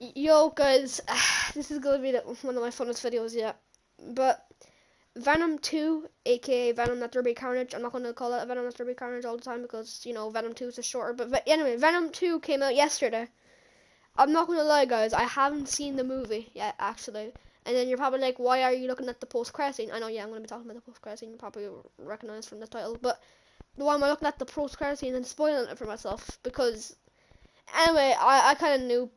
Yo guys, this is gonna be one of my funnest videos yet. But Venom 2, aka Venom Let There Be Carnage. I'm not gonna call it Venom Let There Be Carnage all the time because you know Venom 2 is just shorter. But anyway, Venom 2 came out yesterday. I'm not gonna lie, guys, I haven't seen the movie yet actually. And then you're probably like, why are you looking at the post-credit scene? I know, yeah, I'm gonna be talking about the post-credit scene. You probably recognize from the title. But why am I looking at the post-credit scene and spoiling it for myself? Because anyway, I kind of knew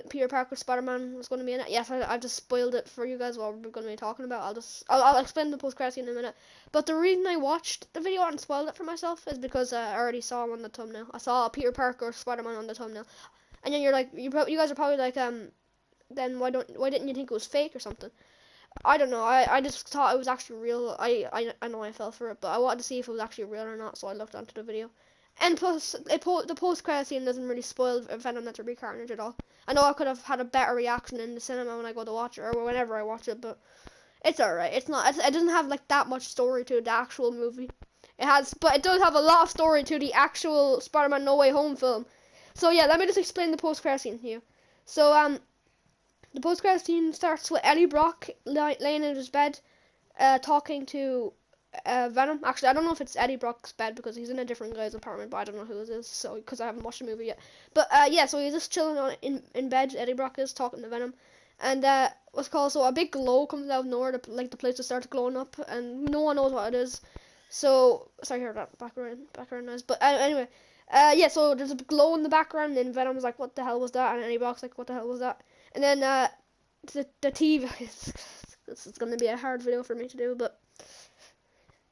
Peter Parker Spider-Man was going to be in it. Yes, I just spoiled it for you guys while we're going to be talking about. I'll explain the post-credit scene in a minute. But the reason I watched the video and spoiled it for myself is because I already saw him on the thumbnail. I saw Peter Parker Spider-Man on the thumbnail, and then you're like, you guys are probably like, then why didn't you think it was fake or something? I don't know. I just thought it was actually real. I know I fell for it, but I wanted to see if it was actually real or not, so I looked onto the video. And plus, the post-credit scene doesn't really spoil Venom Let There Be Carnage at all. I know I could have had a better reaction in the cinema when I go to watch it, or whenever I watch it, but it's alright. It's not. It doesn't have like that much story to the actual movie. It has, but it does have a lot of story to the actual Spider-Man No Way Home film. So yeah, let me just explain the post-credit scene here. So the post-credit scene starts with Eddie Brock laying in his bed, talking to Venom. Actually, I don't know if it's Eddie Brock's bed because he's in a different guy's apartment, but I don't know who it is, so because I haven't watched the movie yet. But yeah, so he's just chilling in bed. Eddie Brock is talking to Venom, and what's called, so a big glow comes out of nowhere. Like the place just starts glowing up, and no one knows what it is. So sorry, hear that background noise. But anyway, yeah, so there's a glow in the background, and Venom's like, "What the hell was that?" And Eddie Brock's like, "What the hell was that?" And then the TV. This is gonna be a hard video for me to do, but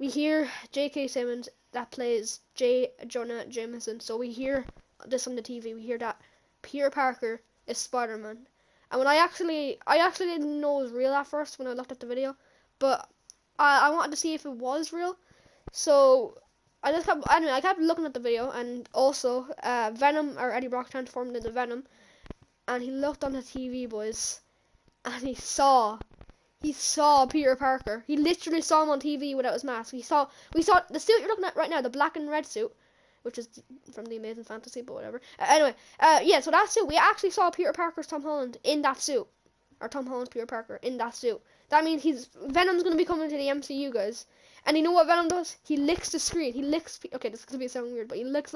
we hear J.K. Simmons that plays J. Jonah Jameson. So we hear this on the TV. We hear that Peter Parker is Spider-Man. And when I actually didn't know it was real at first when I looked at the video, but I wanted to see if it was real. So I kept looking at the video, and also Venom, or Eddie Brock, transformed into Venom, and he looked on the TV, boys, and he saw Peter Parker. He literally saw him on TV without his mask. We saw the suit you're looking at right now, the black and red suit, which is from the Amazing Fantasy, but whatever. Anyway, yeah, so that suit, we actually saw Peter Parker's Tom Holland in that suit, or Tom Holland's Peter Parker in that suit. That means Venom's gonna be coming to the MCU, guys. And you know what Venom does? He licks the screen. Okay, this is gonna be sounding weird, but he licks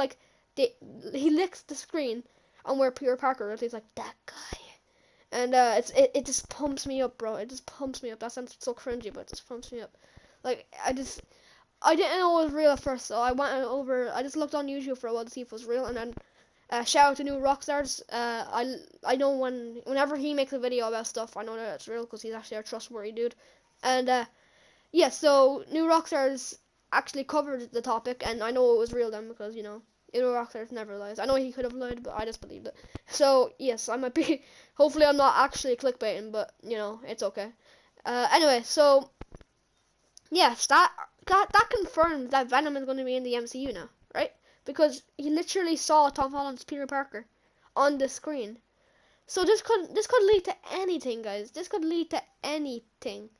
the screen on where Peter Parker is. He's like, that guy. And it just pumps me up, bro. It just pumps me up. That sounds so cringy, but it just pumps me up. Like, I didn't know it was real at first, so I just looked on YouTube for a while to see if it was real, and then shout out to New Rockstars. I know whenever he makes a video about stuff, I know that it's real because he's actually a trustworthy dude. And yeah, so New Rockstars actually covered the topic, and I know it was real then because, you know, New Rockstars never lies. I know he could have lied, but I just believed it. So yes, I might be. Hopefully, I'm not actually clickbaiting, but you know, it's okay. Anyway, so yes, that confirms that Venom is going to be in the MCU now, right? Because he literally saw Tom Holland's Peter Parker on the screen. So this could lead to anything, guys. This could lead to anything.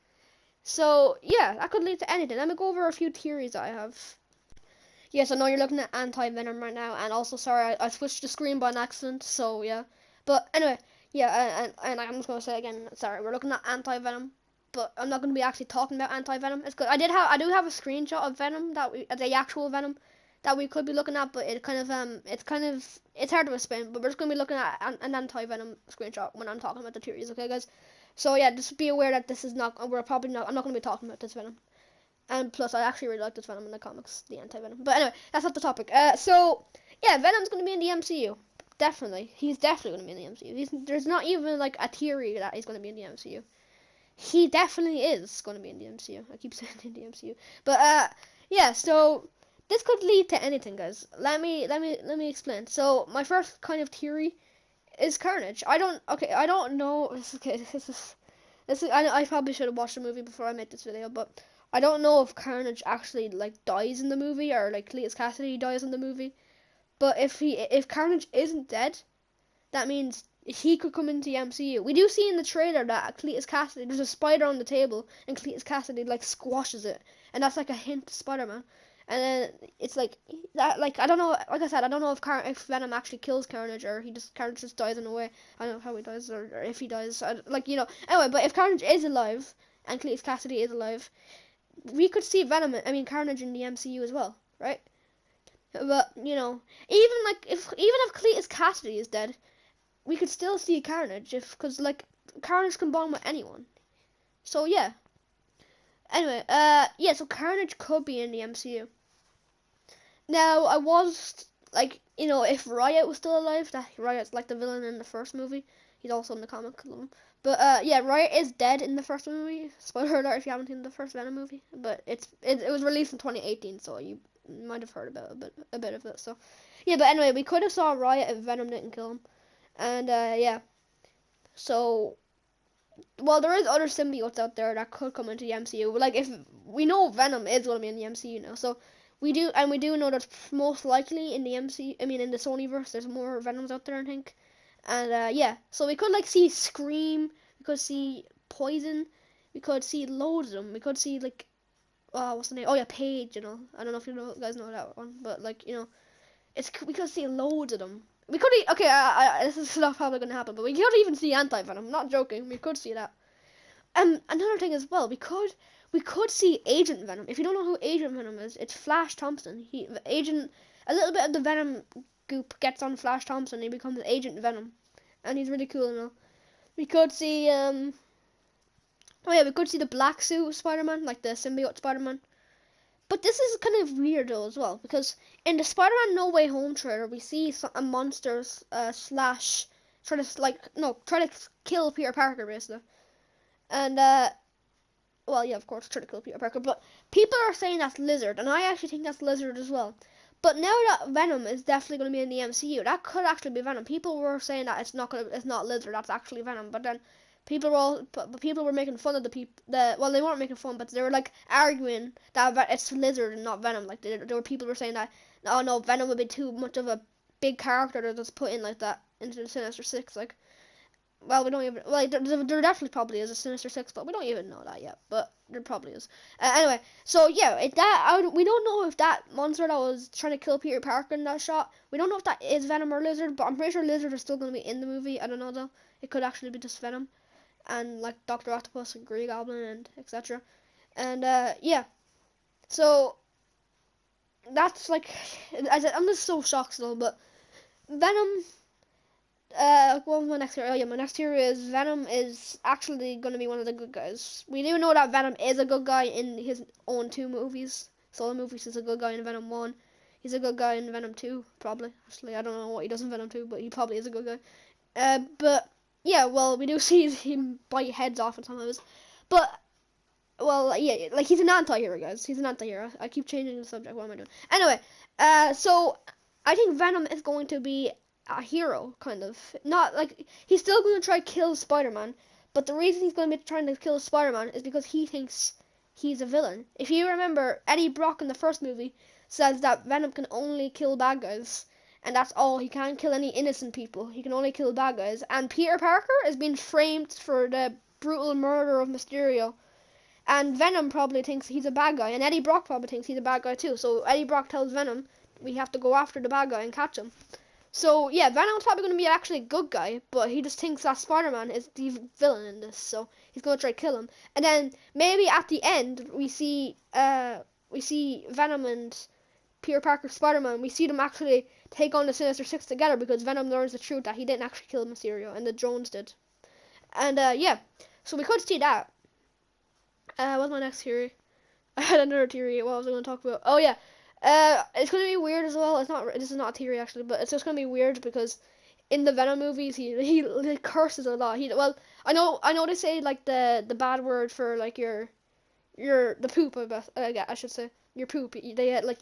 So yeah, that could lead to anything. Let me go over a few theories I have. Yes, I know you're looking at anti-Venom right now, and also sorry, I switched the screen by an accident, so yeah. But anyway, yeah, and I'm just gonna say again, sorry, we're looking at anti-Venom, but I'm not gonna be actually talking about anti-Venom. It's good. I do have a screenshot of Venom the actual Venom that we could be looking at, but it's hard to explain. But we're just gonna be looking at an anti-Venom screenshot when I'm talking about the theories, okay, guys? So yeah, just be aware that this is not. I'm not gonna be talking about this Venom. And plus, I actually really like this Venom in the comics, the anti-Venom. But anyway, that's not the topic. So, yeah, Venom's going to be in the MCU. Definitely. He's definitely going to be in the MCU. There's not even, like, a theory that he's going to be in the MCU. He definitely is going to be in the MCU. I keep saying in the MCU. But, yeah, so this could lead to anything, guys. Let me explain. So, my first kind of theory is Carnage. I don't know. I probably should have watched the movie before I made this video, but I don't know if Carnage actually like dies in the movie or like Cletus Cassidy dies in the movie. But if Carnage isn't dead, that means he could come into the MCU. We do see in the trailer that Cletus Cassidy, there's a spider on the table and Cletus Cassidy like squashes it, and that's like a hint to Spider-Man. and then it's like that. Like I don't know. Like I said, I don't know if Venom actually kills Carnage or Carnage just dies in a way. I don't know how he dies or if he dies. Anyway, but if Carnage is alive and Cletus Cassidy is alive, we could see Carnage in the MCU as well, right? But even if Cletus Cassidy is dead, we could still see Carnage because like Carnage can bond with anyone. So yeah. Anyway, so Carnage could be in the MCU. Now, I was, like, if Riot was still alive, that Riot's like the villain in the first movie. He's also in the comic. But Riot is dead in the first movie. Spoiler alert if you haven't seen the first Venom movie. But it was released in 2018, so you might have heard about a bit of it. So, yeah, but anyway, we could have saw Riot if Venom didn't kill him. And, yeah. So, well, there is other symbiotes out there that could come into the MCU. Like, if we know Venom is going to be in the MCU now, so we do know that most likely in the in the Sonyverse, there's more Venoms out there, I think. And yeah, so we could like see Scream, we could see Poison, we could see loads of them. We could see like, what's the name? Oh yeah, Paige. I don't know if you guys know that one, but like we could see loads of them. We could this is not probably gonna happen, but we could even see Anti-Venom. I'm not joking. We could see that. Another thing as well, we could see Agent Venom. If you don't know who Agent Venom is, it's Flash Thompson. A little bit of the Venom goop gets on Flash Thompson. He becomes Agent Venom, and he's really cool and all. We could see we could see the black suit Spider-Man, like the symbiote Spider-Man. But this is kind of weird though as well, because in the Spider-Man No Way Home trailer, we see a monster Slash try to kill Peter Parker basically, and well, yeah, of course, try to kill Peter Parker, but people are saying that's Lizard, and I actually think that's Lizard as well. But now that Venom is definitely going to be in the MCU, that could actually be Venom. People were saying that it's not Lizard, that's actually Venom, but then people were making fun of well, they weren't making fun, but they were like arguing that it's Lizard and not Venom. Like there were people were saying that, oh no, Venom would be too much of a big character to just put in like that into the Sinister Six, like. Well, we don't even. Well, there definitely probably is a Sinister Six, but we don't even know that yet. But there probably is. Anyway, so yeah, we don't know if that monster that was trying to kill Peter Parker in that shot, we don't know if that is Venom or Lizard, but I'm pretty sure Lizard is still going to be in the movie. I don't know though. It could actually be just Venom, and like Dr. Octopus and Green Goblin and etc. And yeah, so that's like, I'm just so shocked still, but Venom. What was my next theory? Oh yeah, my next theory is Venom is actually going to be one of the good guys. We do know that Venom is a good guy in his own 2 movies. Solo movies, he's a good guy in Venom 1. He's a good guy in Venom 2, probably. Actually, I don't know what he does in Venom 2, but he probably is a good guy. But yeah, well, we do see him bite heads off in some of his. But, well, yeah, like he's an anti-hero, guys. He's an anti-hero. I keep changing the subject. What am I doing? Anyway, so I think Venom is going to be a hero, kind of. Not like he's still going to try to kill Spider-Man, but the reason he's going to be trying to kill Spider-Man is because he thinks he's a villain. If you remember, Eddie Brock in the first movie says that Venom can only kill bad guys, and that's all. He can't kill any innocent people. He can only kill bad guys. And Peter Parker is being framed for the brutal murder of Mysterio, and Venom probably thinks he's a bad guy, and Eddie Brock probably thinks he's a bad guy too. So Eddie Brock tells Venom, we have to go after the bad guy and catch him. So, yeah, Venom's probably going to be actually a good guy, but he just thinks that Spider-Man is the villain in this, so he's going to try to kill him. And then, maybe at the end, we see Venom and Peter Parker Spider-Man, we see them actually take on the Sinister Six together, because Venom learns the truth that he didn't actually kill Mysterio, and the drones did. And, yeah, so we could see that. What's my next theory? I had another theory, what was I going to talk about? Oh, yeah. It's gonna be weird as well. This is not a theory actually, but it's just gonna be weird because in the Venom movies he curses a lot. I know they say like the bad word for like your the poop. I should say your poop. They like like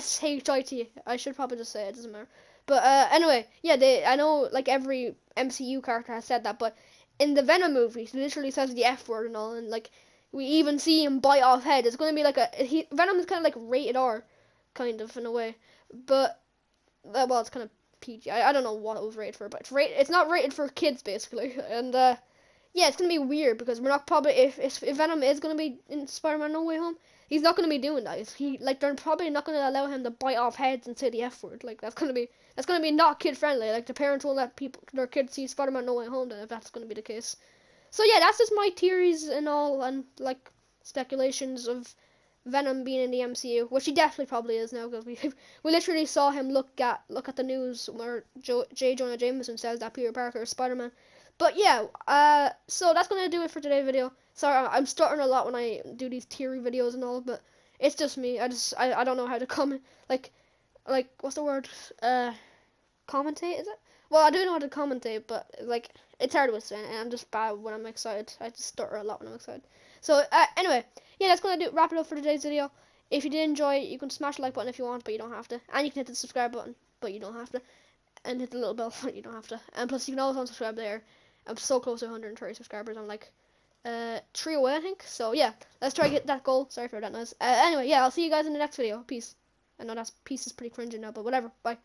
shit. I should probably just say it. Doesn't matter. But anyway, yeah. I know like every MCU character has said that, but in the Venom movies, he literally says the F word and all, and like. We even see him bite off head. It's going to be like Venom is kind of like rated R, kind of in a way, but well, it's kind of PG. I don't know what it was rated for, but it's not rated for kids basically, and yeah, it's going to be weird because we're not probably if Venom is going to be in Spider-Man No Way Home, he's not going to be doing that. They're probably not going to allow him to bite off heads and say the F word. Like, that's going to be not kid friendly. Like, the parents won't let their kids see Spider-Man No Way Home then if that's going to be the case. So yeah, that's just my theories and all, and like speculations of Venom being in the MCU, which he definitely probably is now, because we literally saw him look at the news where J. Jonah Jameson says that Peter Parker is Spider-Man. But yeah, so that's gonna do it for today's video. Sorry, I'm stuttering a lot when I do these theory videos and all, but it's just me. I don't know how to comment. Like what's the word? Commentate, is it? Well, I do know how to commentate, but like it's hard to explain, and I'm just bad when I'm excited. I just stutter a lot when I'm excited. So anyway, yeah, that's gonna wrap it up for today's video. If you did enjoy it, you can smash the like button if you want, but you don't have to, and you can hit the subscribe button, but you don't have to, and hit the little bell, but you don't have to, and plus you can always unsubscribe there. I'm so close to 130 subscribers. I'm like 3 away, I think. So yeah, let's try to get that goal. Sorry for that noise. Anyway, yeah, I'll see you guys in the next video. Peace. I know peace is pretty cringy now, but whatever. Bye.